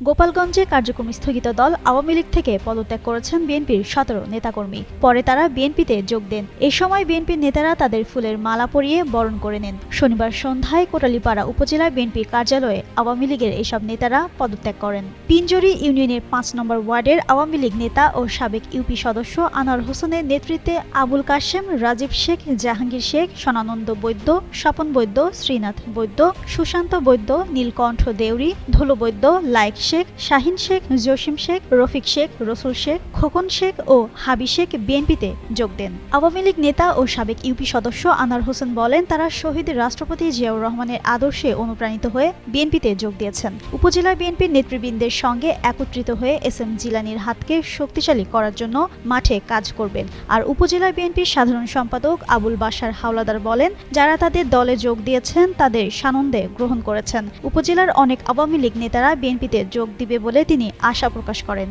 গোপালগঞ্জে কার্যক্রম স্থগিত দল আওয়ামী লীগ থেকে পদত্যাগ করেছেন বিএনপির ১৭ নেতাকর্মী। পরে তারা বিএনপিতে যোগ দেন। এ সময় বিএনপির নেতারা তাদের ফুলের মালা পরিয়ে বরণ করে নেন। শনিবার সন্ধ্যায় কোটালীপাড়া উপজেলা বিএনপি কার্যালয়ে আওয়ামী লীগের এসব নেতারা পদত্যাগ করেন। পিঞ্জরি ইউনিয়নের ৫ নম্বর ওয়ার্ডের আওয়ামী লীগ নেতা ও সাবেক ইউপি সদস্য আনোয়ার হোসেনের নেতৃত্বে আবুল কাশেম, রাজীব শেখ, জাহাঙ্গীর শেখ, সনানন্দ বৈদ্য, স্বপন বৈদ্য, শ্রীনাথ বৈদ্য, সুশান্ত বৈদ্য, নীলকণ্ঠ দেউরি, ধুলো বৈদ্য, লাইক শেখ, শাহিন শেখ, জসিম শেখ, রফিক শেখ, রসুল শেখ, খোকন শেখ ও হাবি শেখ বিএনপিতে যোগ দেন। আওয়ামী লীগ নেতা ও সাবেক ইউপি সদস্য আনোয়ার হোসেন বলেন, তারা শহীদ রাষ্ট্রপতি জিয়াউর রহমানের আদর্শে অনুপ্রাণিত হয়ে বিএনপিতে যোগ দিয়েছেন। উপজেলা বিএনপির নেতৃবৃন্দের সঙ্গে একত্রিত হয়ে এস এম জিলানীর হাতকে শক্তিশালী করার জন্য মাঠে কাজ করবেন। আর উপজেলা বিএনপির সাধারণ সম্পাদক আবুল বাশার হাওলাদার বলেন, যারা তাদের দলে যোগ দিয়েছেন তাদের সানন্দে গ্রহণ করেছেন। উপজেলার অনেক আওয়ামী লীগ নেতারা বিএনপিতে যোগ দিবে বলে তিনি আশা প্রকাশ করেন।